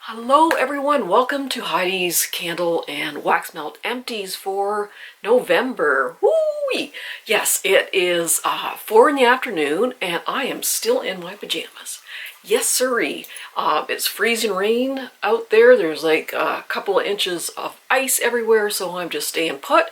Hello everyone, welcome to Heidi's Candle and Wax Melt Empties for November. Woo-wee! Yes, it is 4 in the afternoon and I am still in my pajamas. Yes sirree. It's freezing rain out there. There's like a couple of inches of ice everywhere, so I'm just staying put.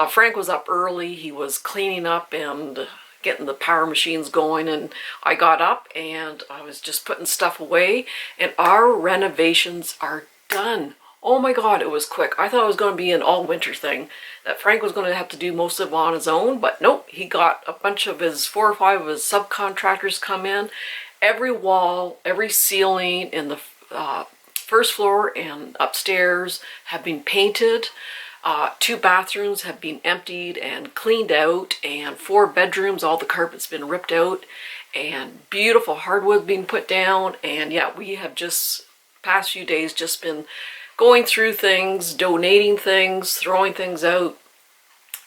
Frank was up early. He was cleaning up and getting the power machines going, and I got up and I was just putting stuff away, and our renovations are done. Oh my god, it was quick. I thought it was going to be an all winter thing, that Frank was going to have to do most of it on his own, but nope, he got a bunch of his 4 or 5 of his subcontractors come in. Every wall, every ceiling in the first floor and upstairs have been painted. 2 bathrooms have been emptied and cleaned out, and 4 bedrooms, all the carpet's been ripped out, and beautiful hardwood being put down. And yeah, we have just, past few days, just been going through things, donating things, throwing things out,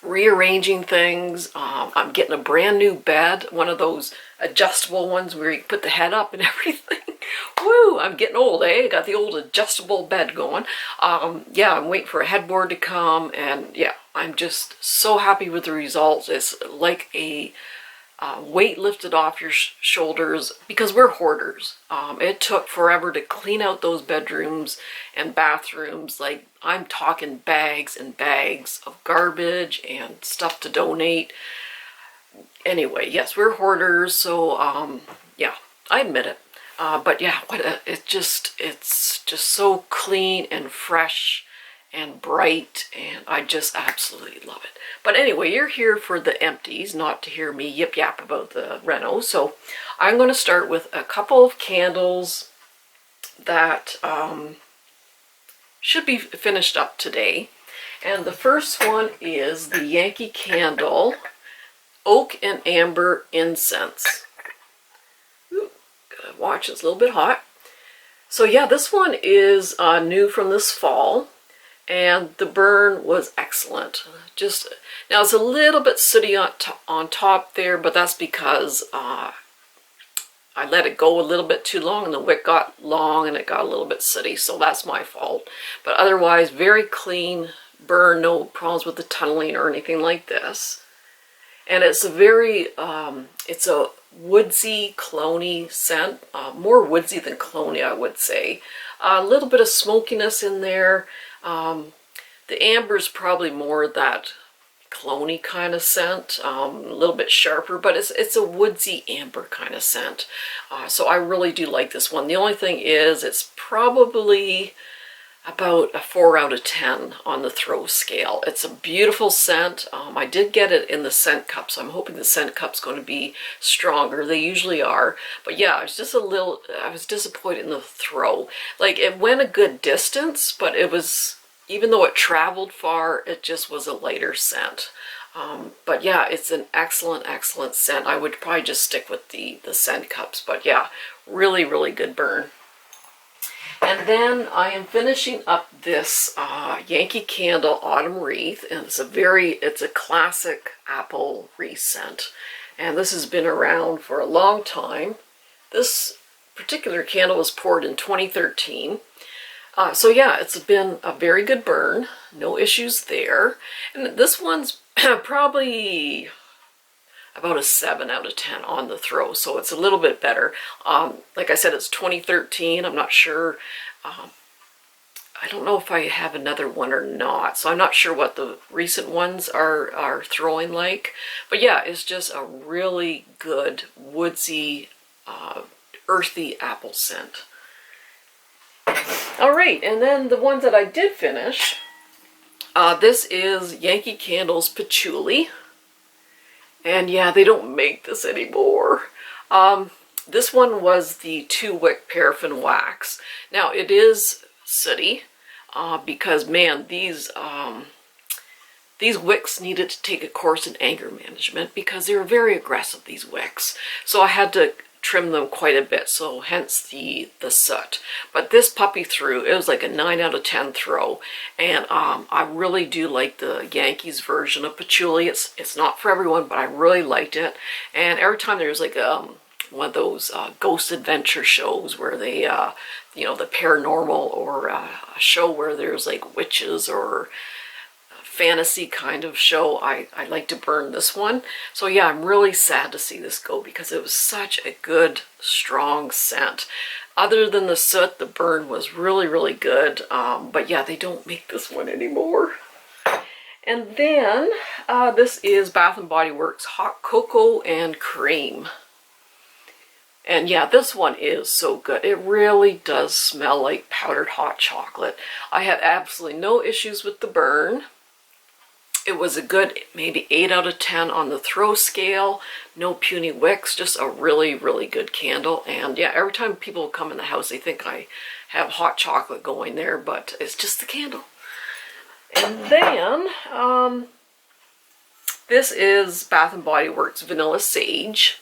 rearranging things. I'm getting a brand new bed, one of those adjustable ones where you put the head up and everything. Woo, I'm getting old, eh? Got the old adjustable bed going. Yeah, I'm waiting for a headboard to come, and yeah, I'm just so happy with the results. It's like a weight lifted off your shoulders, because we're hoarders. It took forever to clean out those bedrooms and bathrooms. Like, I'm talking bags and bags of garbage and stuff to donate. Anyway, yes, we're hoarders, so yeah, I admit it. But yeah, it's just so clean and fresh and bright, and I just absolutely love it. But anyway, you're here for the empties, not to hear me yip yap about the Reno. So I'm going to start with a couple of candles that should be finished up today. And the first one is the Yankee Candle Oak and Amber Incense. Ooh, gotta watch, it's a little bit hot. So yeah, this one is new from this fall, and the burn was excellent. Just now, it's a little bit sooty on top there, but that's because I let it go a little bit too long, and the wick got long and it got a little bit sooty, so that's my fault. But otherwise, very clean burn, no problems with the tunneling or anything like this. And it's a very, it's a woodsy, cloney scent, more woodsy than cloney, I would say. A little bit of smokiness in there. The amber's probably more that cloney kind of scent, a little bit sharper, but it's a woodsy amber kind of scent. So I really do like this one. The only thing is, it's probably about a 4 out of 10 on the throw scale. It's a beautiful scent. I did get it in the scent cup, so I'm hoping the scent cup's going to be stronger. They usually are. But yeah, I was just I was disappointed in the throw. Like, it went a good distance, but it was, even though it traveled far, it just was a lighter scent. But yeah, it's an excellent, excellent scent. I would probably just stick with the scent cups, but yeah, really, really good burn. And then I am finishing up this Yankee Candle Autumn Wreath, and it's a classic apple wreath scent. And this has been around for a long time. This particular candle was poured in 2013. So yeah, it's been a very good burn, no issues there. And this one's probably about a 7 out of 10 on the throw, so it's a little bit better. Like I said, it's 2013. I'm not sure. I don't know if I have another one or not, so I'm not sure what the recent ones are throwing like. But yeah, it's just a really good woodsy, earthy apple scent. All right, and then the ones that I did finish, this is Yankee Candle's Patchouli. And yeah, they don't make this anymore. This one was the 2-wick paraffin wax. Now, it is sooty, because man, these wicks needed to take a course in anger management, because they were very aggressive, these wicks. So I had to trim them quite a bit, so hence the soot. But this puppy threw, it was like a 9 out of 10 throw, and I really do like the Yankees version of Patchouli. It's not for everyone, but I really liked it. And every time there's like a one of those ghost adventure shows where they, you know, the paranormal, or a show where there's like witches or fantasy kind of show. I like to burn this one. So yeah, I'm really sad to see this go because it was such a good, strong scent. Other than the soot, the burn was really, really good. But yeah, they don't make this one anymore. And then this is Bath & Body Works Hot Cocoa and Cream. And yeah, this one is so good. It really does smell like powdered hot chocolate. I had absolutely no issues with the burn. It was a good maybe 8 out of 10 on the throw scale. No puny wicks, just a really, really good candle. And yeah, every time people come in the house, they think I have hot chocolate going there, but it's just the candle. And then this is Bath & Body Works Vanilla Sage.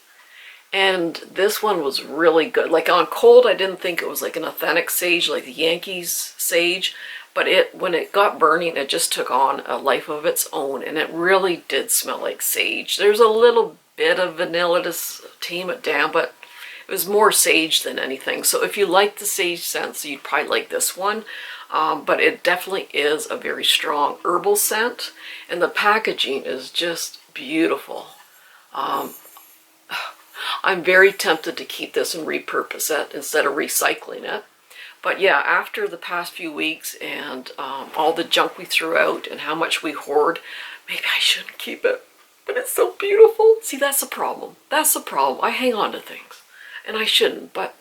And this one was really good. Like on cold, I didn't think it was like an authentic sage, like the Yankees sage. But when it got burning, it just took on a life of its own. And it really did smell like sage. There's a little bit of vanilla to tame it down, but it was more sage than anything. So if you like the sage scents, you'd probably like this one. But it definitely is a very strong herbal scent. And the packaging is just beautiful. I'm very tempted to keep this and repurpose it instead of recycling it. But yeah, after the past few weeks and all the junk we threw out and how much we hoard, maybe I shouldn't keep it. But it's so beautiful. See, that's the problem. That's the problem. I hang on to things. And I shouldn't, but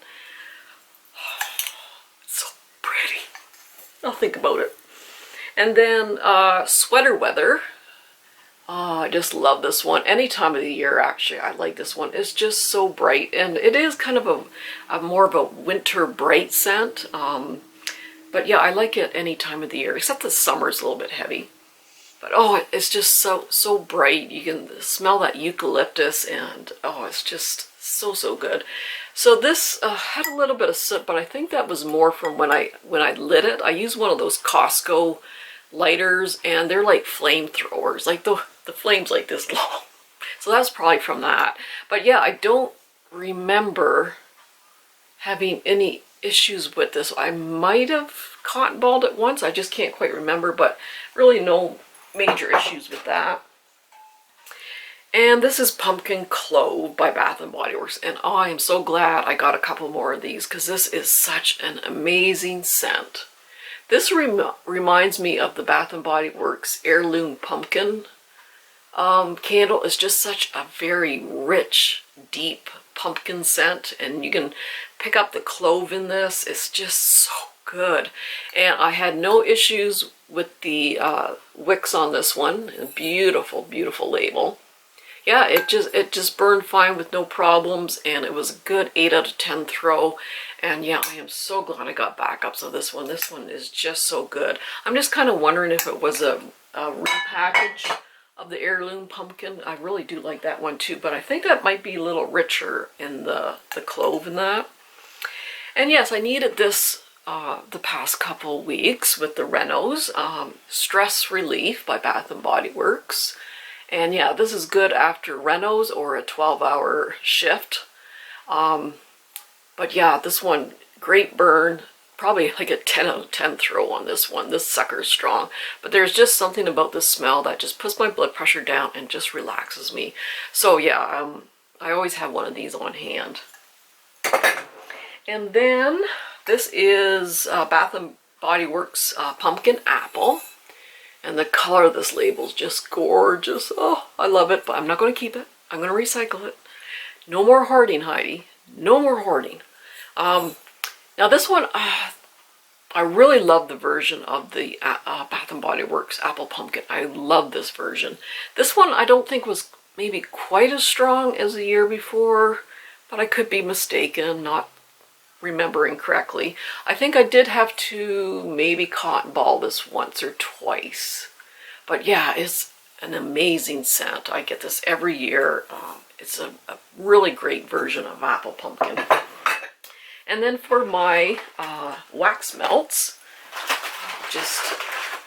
it's so pretty. I'll think about it. And then Sweater Weather. Oh, I just love this one. Any time of the year, actually, I like this one. It's just so bright, and it is kind of a more of a winter bright scent. But yeah, I like it any time of the year, except the summer's a little bit heavy. But oh, it's just so bright. You can smell that eucalyptus, and oh, it's just so good. So this had a little bit of soot, but I think that was more from when I lit it. I used one of those Costco lighters, and they're like flamethrowers, like the flame's like this long. So that's probably from that. But yeah, I don't remember having any issues with this. I might have cotton balled it once, I just can't quite remember, but really no major issues with that. And this is Pumpkin Clove by Bath & Body Works, and oh, I am so glad I got a couple more of these because this is such an amazing scent. This reminds me of the Bath & Body Works Heirloom Pumpkin candle. Is just such a very rich, deep pumpkin scent, and you can pick up the clove in this. It's just so good. And I had no issues with the wicks on this one. A beautiful, beautiful label. Yeah, it just burned fine with no problems, and it was a good 8 out of 10 throw. And yeah, I am so glad I got backups of this one. This one is just so good. I'm just kind of wondering if it was a repackage of the Heirloom Pumpkin. I really do like that one too, but I think that might be a little richer in the clove in that. And yes, I needed this the past couple weeks with the Renos. Stress Relief by Bath & Body Works. And yeah, this is good after Renos or a 12-hour shift. But yeah, this one, great burn. Probably like a 10 out of 10 throw on this one. This sucker's strong. But there's just something about the smell that just puts my blood pressure down and just relaxes me. So yeah, I always have one of these on hand. And then this is Bath & Body Works Pumpkin Apple. And the color of this label is just gorgeous. Oh, I love it, but I'm not going to keep it. I'm going to recycle it. No more hoarding, Heidi. No more hoarding. Now this one, I really love the version of the Bath & Body Works Apple Pumpkin. I love this version. This one I don't think was maybe quite as strong as the year before, but I could be mistaken, not remembering correctly. I think I did have to maybe cotton ball this once or twice. But yeah, it's an amazing scent. I get this every year. It's a really great version of Apple Pumpkin. And then for my wax melts, just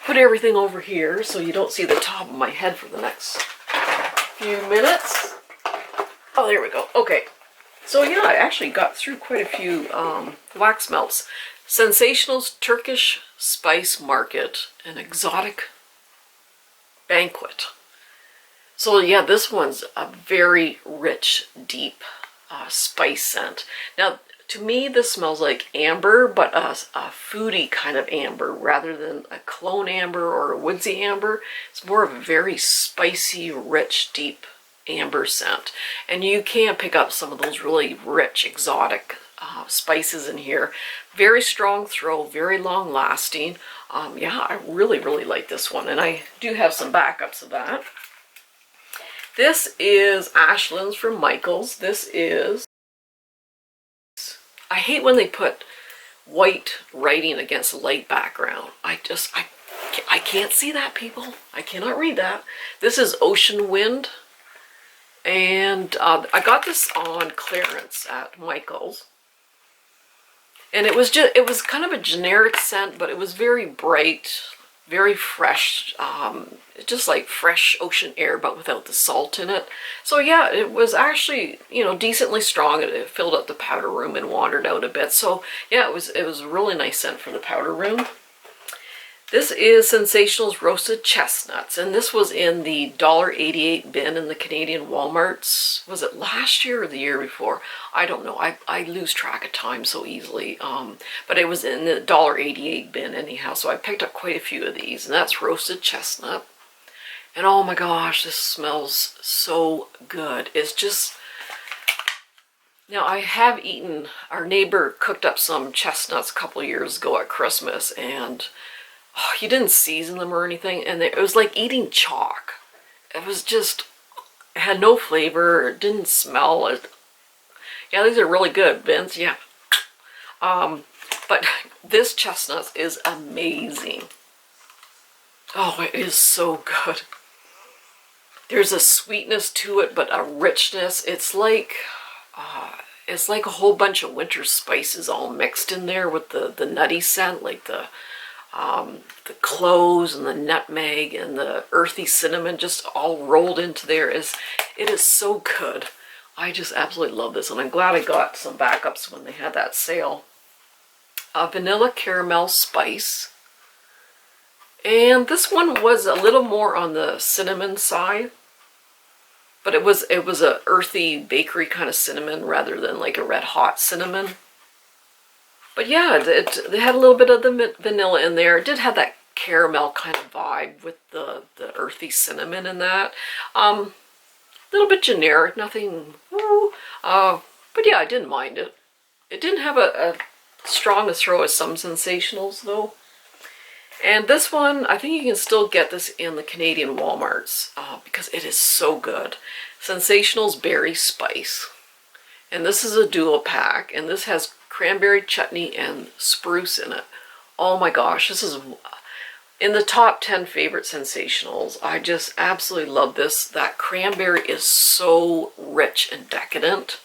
put everything over here so you don't see the top of my head for the next few minutes. Oh, there we go. Okay. So yeah, I actually got through quite a few wax melts. Sensationals Turkish Spice Market, an exotic banquet. So yeah, this one's a very rich, deep spice scent. Now, to me, this smells like amber, but a foodie kind of amber rather than a clone amber or a woodsy amber. It's more of a very spicy, rich, deep amber scent. And you can pick up some of those really rich, exotic spices in here. Very strong throw, very long lasting. Yeah, I really, really like this one. And I do have some backups of that. This is Ashland's from Michael's. This is, I hate when they put white writing against a light background. I can't see that, people. I cannot read that. This is Ocean Wind. And I got this on clearance at Michael's. And it was kind of a generic scent, but it was very bright, very fresh, just like fresh ocean air, but without the salt in it. So yeah, it was actually, you know, decently strong. It filled up the powder room and wandered out a bit. So yeah, it was a really nice scent for the powder room. This is Sensational's Roasted Chestnuts, and this was in the $1.88 bin in the Canadian Walmarts. Was it last year or the year before? I don't know. I lose track of time so easily. But it was in the $1.88 bin anyhow, so I picked up quite a few of these, and that's Roasted Chestnut. And oh my gosh, this smells so good. It's just... Now, I have eaten... Our neighbor cooked up some chestnuts a couple years ago at Christmas, and... Oh, he didn't season them or anything, and it was like eating chalk. It was just, it had no flavor, it didn't smell. Yeah, these are really good, Vince, yeah. But this chestnut is amazing. Oh, it is so good. There's a sweetness to it, but a richness. It's like a whole bunch of winter spices all mixed in there with the nutty scent, like the cloves and the nutmeg and the earthy cinnamon just all rolled into there. It is so good. I just absolutely love this, and I'm glad I got some backups when they had that sale. Vanilla Caramel Spice. And this one was a little more on the cinnamon side, but it was a earthy bakery kind of cinnamon rather than like a red hot cinnamon. But yeah, it had a little bit of the vanilla in there. It did have that caramel kind of vibe with the earthy cinnamon in that. A little bit generic, nothing, woo. But yeah, I didn't mind it. It didn't have a strong a throw as some Sensationals though. And this one, I think you can still get this in the Canadian Walmarts because it is so good. Sensationals Berry Spice. And this is a dual pack, and this has cranberry chutney and spruce in it. Oh my gosh, this is in the top 10 favorite Sensationals. I just absolutely love this. That cranberry is so rich and decadent.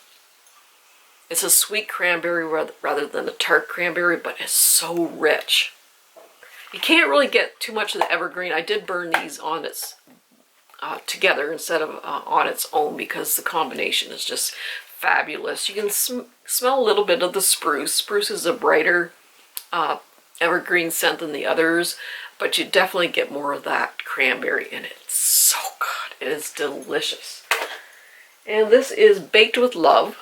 It's a sweet cranberry rather than a tart cranberry, but it's so rich. You can't really get too much of the evergreen. I did burn these on its together instead of on its own because the combination is just fabulous. You can smell a little bit of the spruce. Spruce is a brighter evergreen scent than the others, but you definitely get more of that cranberry in it. It's so good. It is delicious. And this is Baked with Love.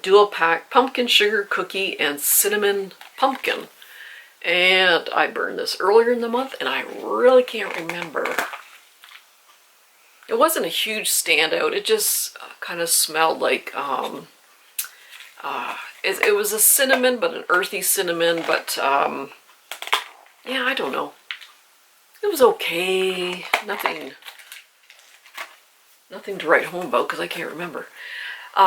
Dual pack pumpkin sugar cookie and cinnamon pumpkin. And I burned this earlier in the month, and I really can't remember. It wasn't a huge standout. It just kind of smelled like, it was a cinnamon, but an earthy cinnamon, but, yeah, I don't know. It was okay. Nothing to write home about because I can't remember.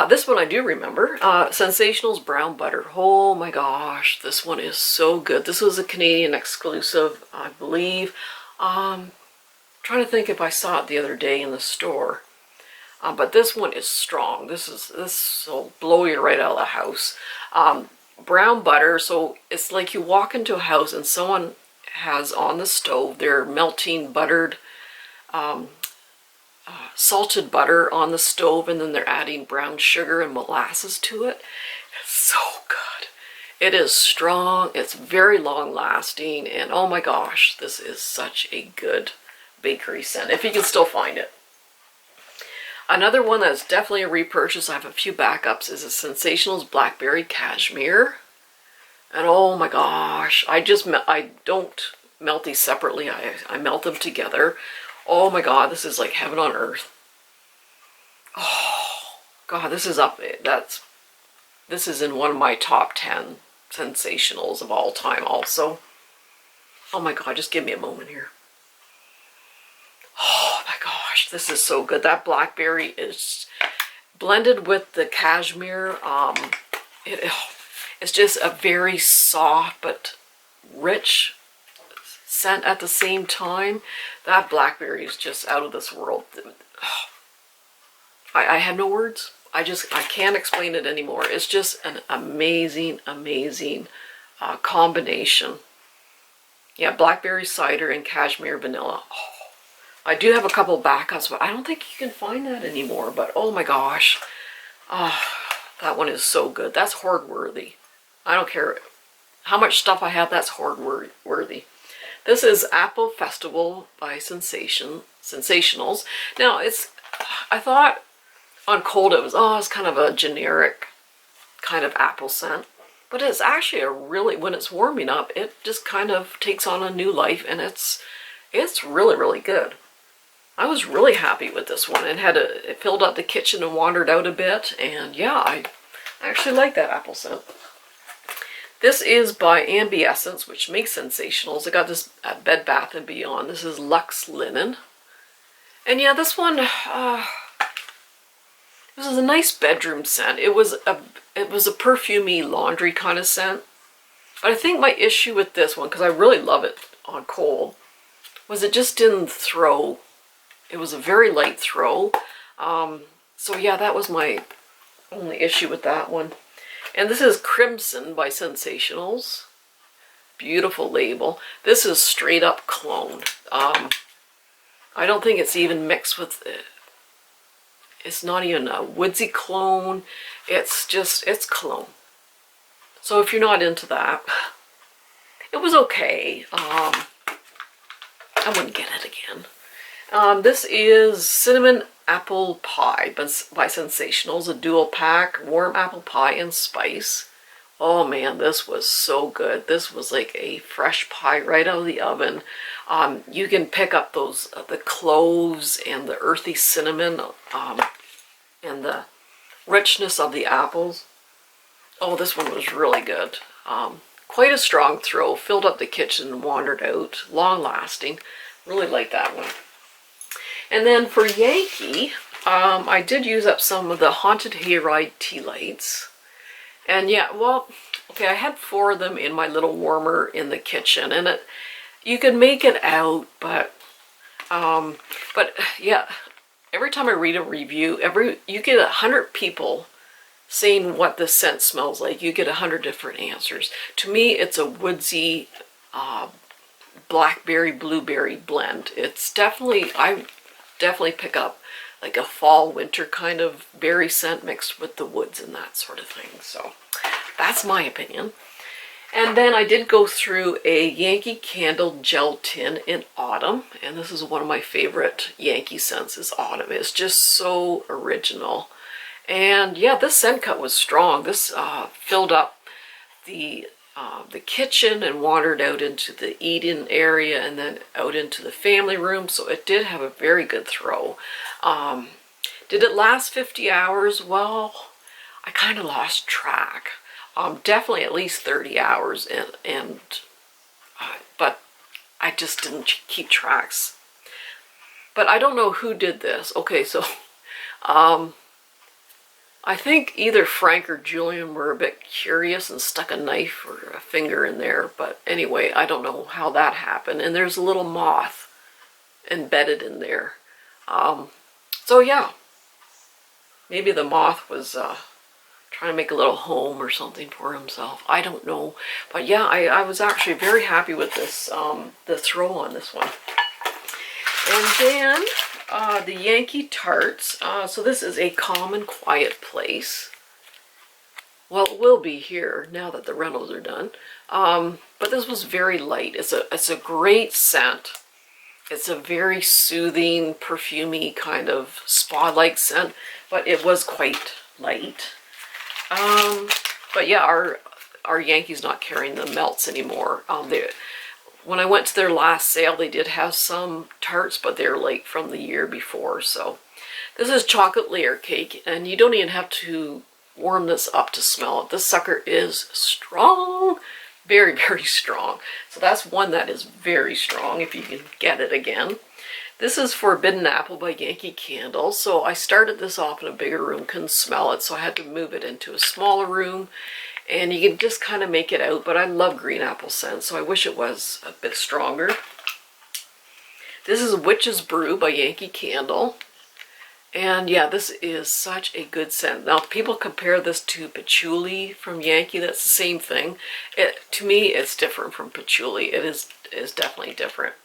This one I do remember. Sensational's Brown Butter. Oh my gosh, this one is so good. This was a Canadian exclusive, I believe. Trying to think if I saw it the other day in the store. But this one is strong. This will blow you right out of the house. Brown butter, so it's like you walk into a house and someone has on the stove, they're melting buttered salted butter on the stove, and then they're adding brown sugar and molasses to it. It's so good. It is strong, it's very long lasting, and oh my gosh, this is such a good bakery scent, if you can still find it. Another one that's definitely a repurchase, I have a few backups, is a Scentsationals Blackberry Cashmere. And oh my gosh, I don't melt these separately, I melt them together. Oh my god, this is like heaven on earth. Oh god, this is in one of my top 10 Scentsationals of all time also. Oh my god, just give me a moment here. Oh my gosh, this is so good. That blackberry is blended with the cashmere. It's just a very soft but rich scent at the same time. That blackberry is just out of this world. I have no words. I can't explain it anymore. It's just an amazing, amazing combination. Yeah, blackberry cider and cashmere vanilla. Oh, I do have a couple backups, but I don't think you can find that anymore. But oh my gosh, that one is so good. That's hoard worthy. I don't care how much stuff I have, that's hoard worthy. This is Apple Festival by Sensationals. Now, I thought on cold it's kind of a generic kind of apple scent, but it's actually when it's warming up, it just kind of takes on a new life, and it's really, really good. I was really happy with this one. It filled up the kitchen and wandered out a bit, and yeah, I actually like that apple scent. This is by Essence, which makes Sensationals. I got this at Bed Bath & Beyond. This is Luxe Linen. And yeah, this one, this is a nice bedroom scent. It was a perfumey laundry kind of scent. But I think my issue with this one, because I really love it on cold, was it just didn't throw. It was a very light throw. So yeah, that was my only issue with that one. And this is Crimson by Sensationals. Beautiful label. This is straight up cologne. I don't think it's even mixed with it. It's not even a woodsy cologne. It's cologne. So if you're not into that, it was okay. I wouldn't get it again. This is Cinnamon Apple Pie by Sensationals, a dual pack, warm apple pie and spice. Oh man, this was so good. This was like a fresh pie right out of the oven. You can pick up those the cloves and the earthy cinnamon and the richness of the apples. Oh, this one was really good. Quite a strong throw, filled up the kitchen and wandered out. Long lasting. Really like that one. And then for Yankee, I did use up some of the Haunted Hayride tea lights. And yeah, well, okay, I had 4 of them in my little warmer in the kitchen, and you can make it out, but yeah, every time I read a review, you get 100 people saying what the scent smells like. You get 100 different answers. To me, it's a woodsy blackberry blueberry blend. I definitely pick up like a fall winter kind of berry scent mixed with the woods and that sort of thing. So that's my opinion. And then I did go through a Yankee Candle Gel Tin in Autumn, and this is one of my favorite Yankee scents is Autumn. It's just so original. And yeah, this scent cut was strong. This filled up the kitchen and wandered out into the eating area and then out into the family room. So it did have a very good throw. Did it last 50 hours? Well, I kind of lost track. Definitely at least 30 hours, but I just didn't keep tracks. But I don't know who did this. Okay, so I think either Frank or Julian were a bit curious and stuck a knife or a finger in there. But anyway, I don't know how that happened. And there's a little moth embedded in there. So yeah, maybe the moth was trying to make a little home or something for himself. I don't know. But yeah, I was actually very happy with this, the throw on this one. And then the Yankee Tarts. So this is a calm and quiet place. Well, it will be here now that the rentals are done. But this was very light. It's a great scent. It's a very soothing, perfumey kind of spa-like scent, but it was quite light. But yeah, our Yankee's not carrying the melts anymore. When I went to their last sale, they did have some tarts, but they're like from the year before. So this is chocolate layer cake, and you don't even have to warm this up to smell it. This sucker is strong, very, very strong. So that's one that is very strong if you can get it again. This is Forbidden Apple by Yankee Candle. So I started this off in a bigger room, couldn't smell it, so I had to move it into a smaller room. And you can just kind of make it out, but I love green apple scent, so I wish it was a bit stronger. This is Witch's Brew by Yankee Candle. And yeah, this is such a good scent. Now, people compare this to Patchouli from Yankee. That's the same thing. To me, it's different from Patchouli. It is definitely different.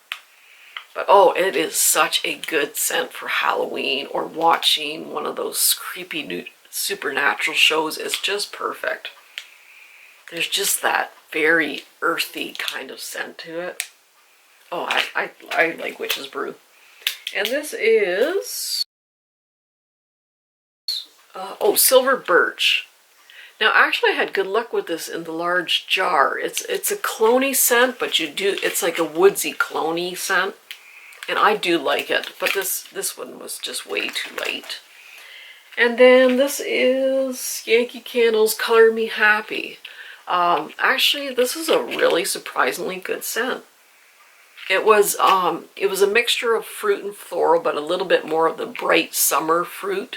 But oh, it is such a good scent for Halloween or watching one of those creepy new supernatural shows. It's just perfect. There's just that very earthy kind of scent to it. Oh, I like Witch's Brew. And this is, Silver Birch. Now, actually, I had good luck with this in the large jar. It's a clone-y scent, but it's like a woodsy clone-y scent. And I do like it, but this one was just way too light. And then this is Yankee Candle's Color Me Happy. Actually, this is a really surprisingly good scent. It was a mixture of fruit and floral, but a little bit more of the bright summer fruit.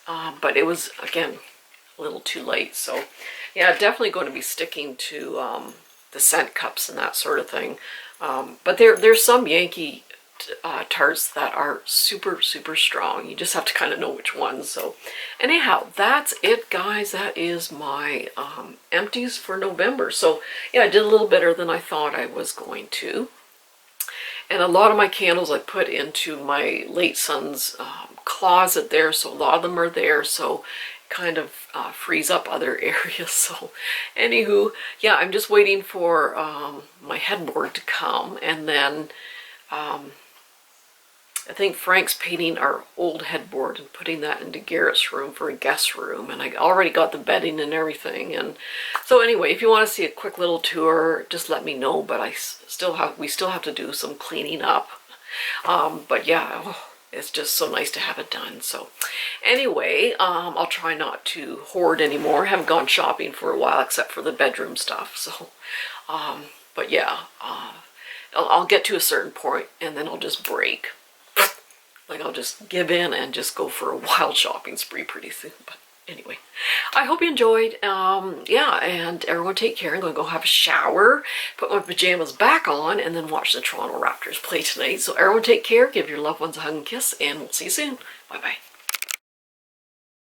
But it was, again, a little too light. So, yeah, definitely going to be sticking to the scent cups and that sort of thing. But there's some Yankee tarts that are super, super strong. You just have to kind of know which ones. So anyhow, that's it, guys. That is my empties for November. So yeah, I did a little better than I thought I was going to. And a lot of my candles I put into my late son's closet there, so a lot of them are there, so kind of frees up other areas. So anywho, yeah, I'm just waiting for my headboard to come, and then I think Frank's painting our old headboard and putting that into Garrett's room for a guest room, and I already got the bedding and everything. And so anyway, if you want to see a quick little tour, just let me know. But we still have to do some cleaning up. But yeah, it's just so nice to have it done. So anyway, I'll try not to hoard anymore. I haven't gone shopping for a while except for the bedroom stuff. So, but yeah, I'll get to a certain point and then I'll just break. Like, I'll just give in and just go for a wild shopping spree pretty soon. But anyway, I hope you enjoyed. Yeah, and everyone take care. I'm going to go have a shower, put my pajamas back on, and then watch the Toronto Raptors play tonight. So everyone take care, give your loved ones a hug and kiss, and we'll see you soon. Bye-bye.